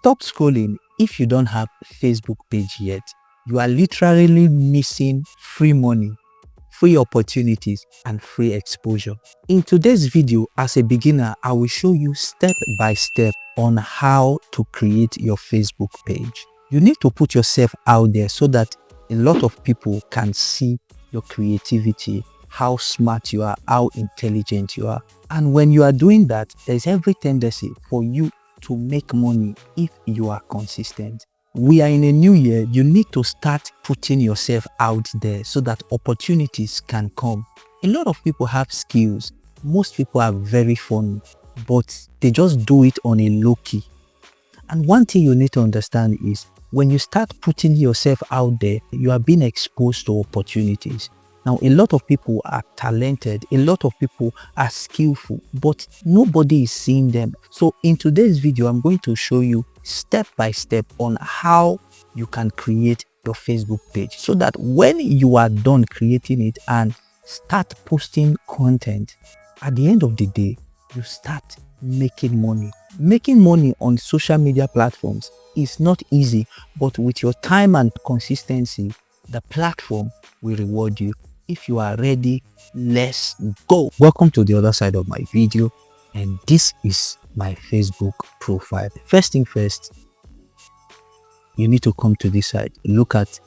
Stop scrolling if you don't have a Facebook page yet. You are literally missing free money, free opportunities, and free exposure. In today's video, as a beginner, I will show you step by step on how to create your Facebook page. You need to put yourself out there so that a lot of people can see your creativity, how smart you are, how intelligent you are. And when you are doing that, there's every tendency for you to make money if you are consistent. We are in a new year. You need to start putting yourself out there so that opportunities can come. A lot of people have skills. Most people are very funny, but they just do it on a low key. And one thing you need to understand is when you start putting yourself out there, you are being exposed to opportunities. Now, a lot of people are talented, a lot of people are skillful, but nobody is seeing them. So in today's video, I'm going to show you step by step on how you can create your Facebook page so that when you are done creating it and start posting content, at the end of the day, you start making money. Making money on social media platforms is not easy, but with your time and consistency, the platform will reward you. If you are ready, let's go. Welcome to the other side of my video, and this is my Facebook profile. First thing first, you need to come to this side. Look at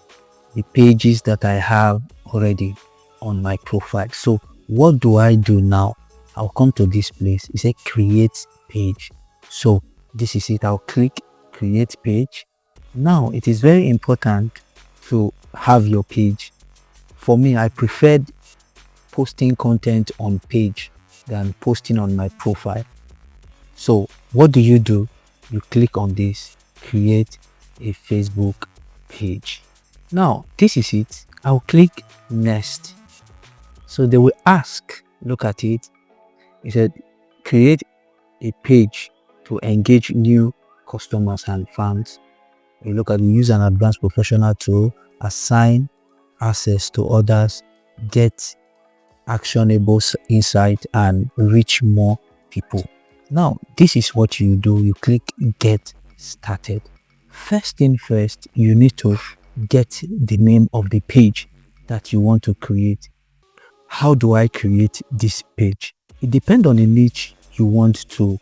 the pages that I have already on my profile. So what do I do now? I'll come to this place. It says create page. So this is it. I'll click create page. Now it is very important to have your page. For me, I preferred posting content on page than posting on my profile. So what do? You click on this, create a Facebook page. Now this is it. I'll click next. So they will ask, look at it. It said create a page to engage new customers and fans. You look at use an advanced professional tool, assign access to others, get actionable insight, and reach more people. Now this is what you do. You click get started. First thing first, you need to get the name of the page that you want to create. How do I create this page? It depends on the niche you want to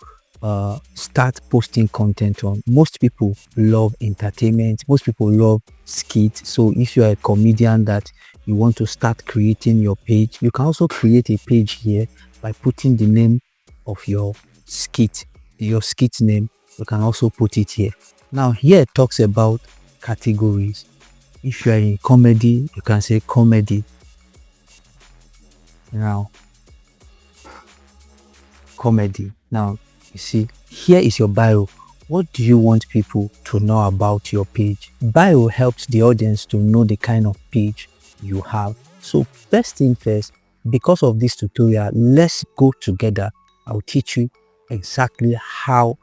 start posting content on. Most people love entertainment. Most people love skit. So if you are a comedian that you want to start creating your page, you can also create a page here by putting the name of your skit name. You can also put it here. Now here it talks about categories. If you are in comedy, you can say comedy. Now comedy. Now you see here is your bio. What do you want people to know about your page? Bio helps the audience to know the kind of page you have. So first thing first, because of this tutorial, let's go together. I'll teach you exactly how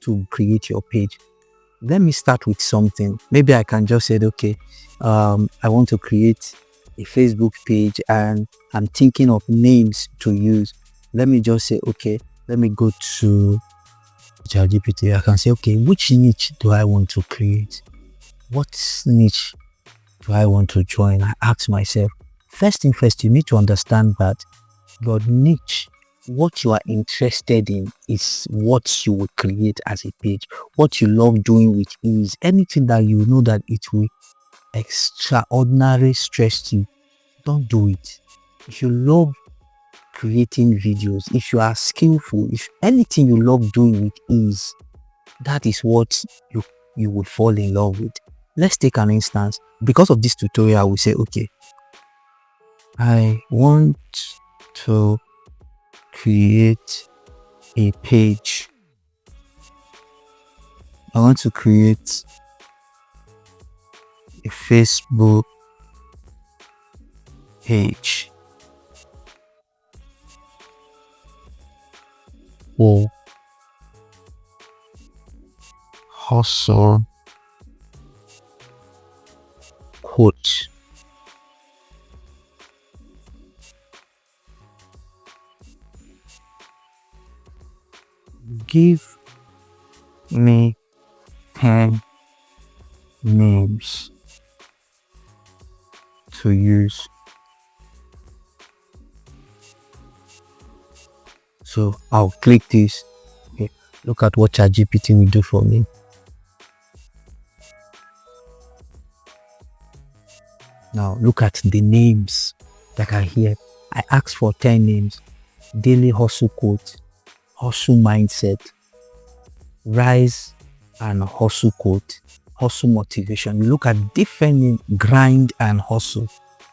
to create your page. Let me start with something. Maybe I can just say, okay, I want to create a Facebook page and I'm thinking of names to use. Let me just say, okay, let me go to ChatGPT. I can say, okay, which niche do I want to create? What niche do I want to join? I ask myself. First thing first, you need to understand that your niche, what you are interested in, is what you will create as a page. What you love doing with ease, anything that you know that it will extraordinarily stress you, don't do it. If you love creating videos, if you are skillful, if anything you love doing with ease, that is what you would fall in love with. Let's take an instance. Because of this tutorial, we say, okay, I want to create a page. I want to create a Facebook page for hustle coach. Give me 10 names to use. So I'll click this. Okay. Look at what ChatGPT will do for me. Now look at the names that are here. I asked for 10 names. Daily hustle quote, hustle mindset, rise and hustle quote, hustle motivation. You look at different names, grind and hustle,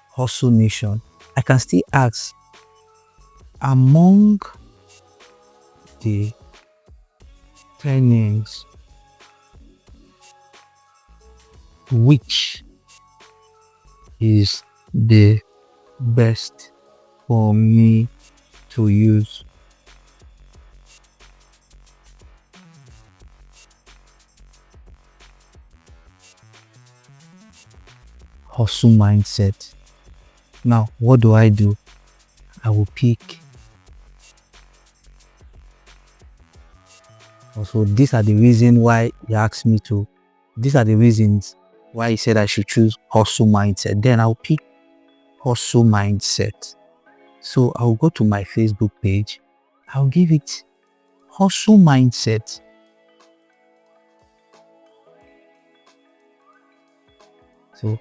hustle nation. I can still ask, among the 10 names, which is the best for me to use? Hustle mindset. Now, what do? I will pick. Also, these are the reasons why he asked me to. These are the reasons why he said I should choose hustle mindset. Then I'll pick hustle mindset. So I'll go to my Facebook page. I'll give it hustle mindset. So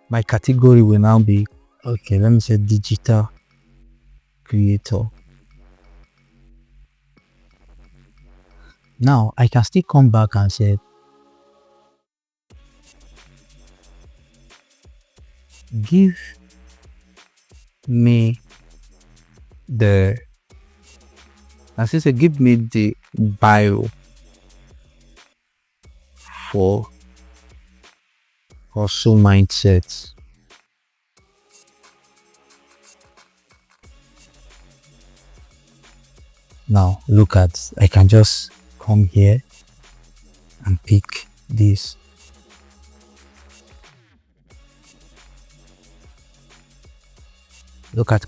my category will now be, okay, let me say digital creator. Now I can still come back and say, give me the, as I said, give me the bio for hustle mindset. Now look at, I can just come here and pick this. Look at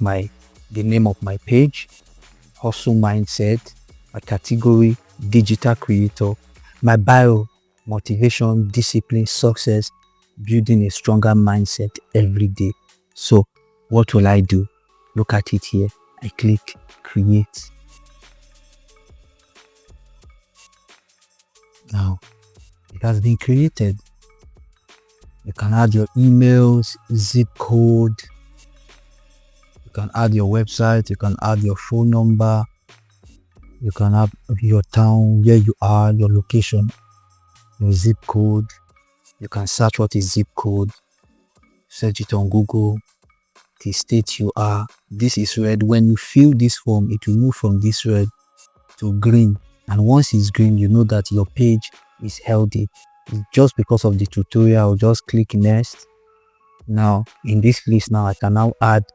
the name of my page, hustle mindset, my category, digital creator, my bio, motivation, discipline, success, building a stronger mindset every day. So what will I do? Look at it here. I click create. Now it has been created. You can add your emails, zip code, you can add your website, you can add your phone number, you can add your town, where you are, your location, your zip code. You can search what is zip code, search it on Google, the state you are. This is red. When you fill this form, it will move from this red to green, and once it's green, you know that your page is healthy. Just because of the tutorial, I'll just click next. Now in this place, now I can now add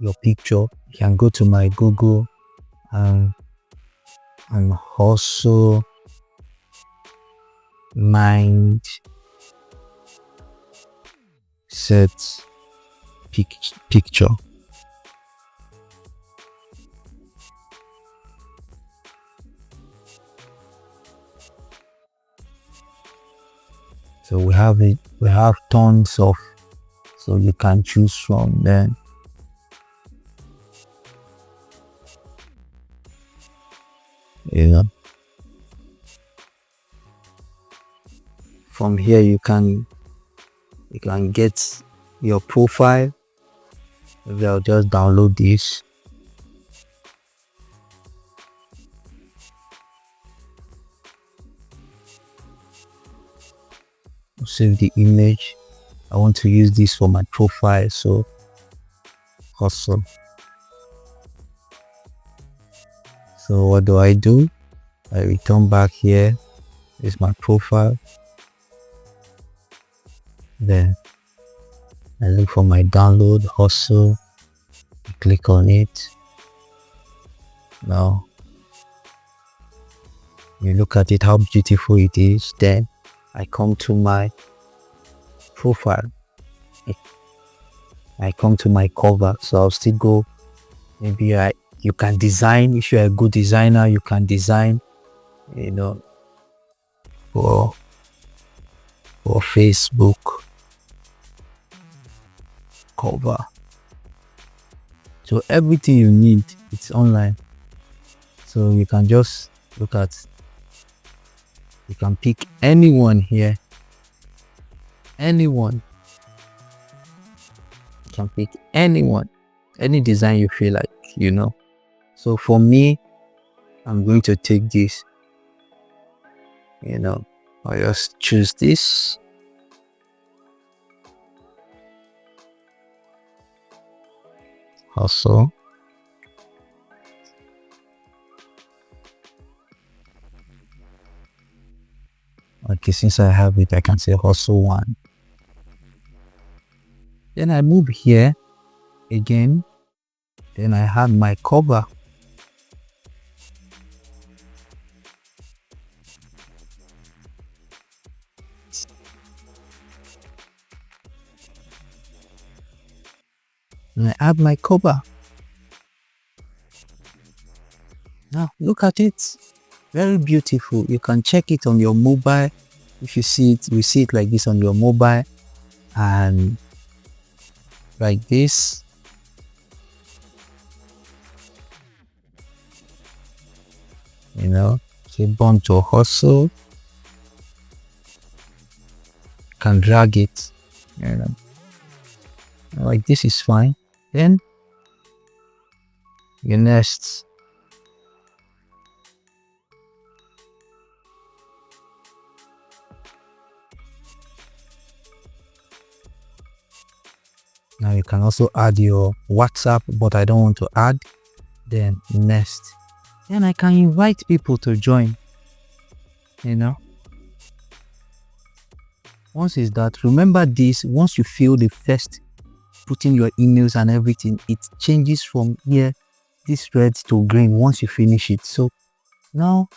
your picture. You can go to my Google and hustle mind set picture. So we have tons of, so you can choose from them. From here you can get your profile. Maybe I'll just download this. Save the image. I want to use this for my profile, so awesome. So what do? I return back here. This is my profile. Then I look for my download hustle, click on it. Now you look at it, how beautiful it is. Then I come to my profile, I come to my cover. So I'll still go, maybe you can design. If you're a good designer, you can design, for for Facebook cover. So everything you need, it's online. So you can just look at, you can pick anyone here. Anyone. You can pick anyone. Any design you feel like, So for me, I'm going to take this. I just choose this. Also, okay, since I have it, I can say hustle one. Then I move here again. Then I have my cover. And I add my cover. Now look at it. Very beautiful. You can check it on your mobile. If you see it, you see it like this on your mobile, and like this. Say born to hustle. Can drag it. Like this is fine. Then your next. Now you can also add your WhatsApp, but I don't want to add. Then next. Then I can invite people to join. Once it's that, remember this, once you fill the first, put in your emails and everything, it changes from here, this red to green once you finish it. So now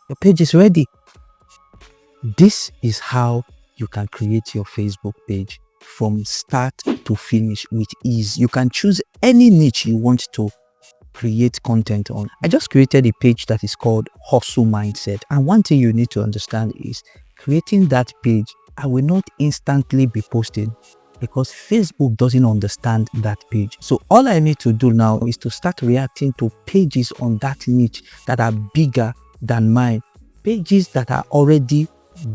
your page is ready. This is how you can create your Facebook page from start to finish with ease. You can choose any niche you want to create content on. I just created a page that is called Hustle Mindset, and one thing you need to understand is creating that page, I will not instantly be posting because Facebook doesn't understand that page. So all I need to do now is to start reacting to pages on that niche that are bigger than mine, pages that are already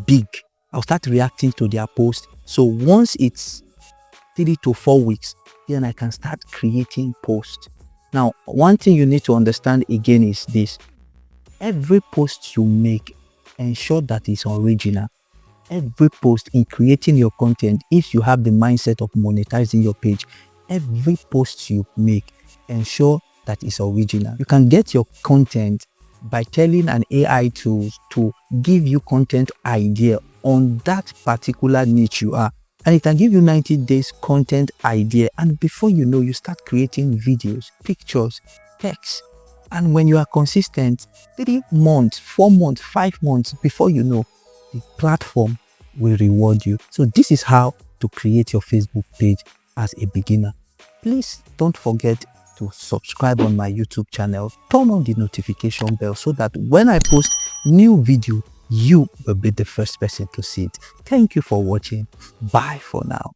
big. I'll start reacting to their posts. So once it's 3 to 4 weeks, then I can start creating posts. Now, one thing you need to understand again is this. Every post you make, ensure that it's original. Every post in creating your content, if you have the mindset of monetizing your page, every post you make, ensure that it's original. You can get your content by telling an AI tool to give you content idea on that particular niche you are. And it can give you 90 days content idea, and before you know, you start creating videos, pictures, text. And when you are consistent, 3 months, 4 months, 5 months, before you know, the platform will reward you. So this is how to create your Facebook page as a beginner. Please don't forget to subscribe on my YouTube channel, turn on the notification bell so that when I post new video, you will be the first person to see it. Thank you for watching. Bye for now.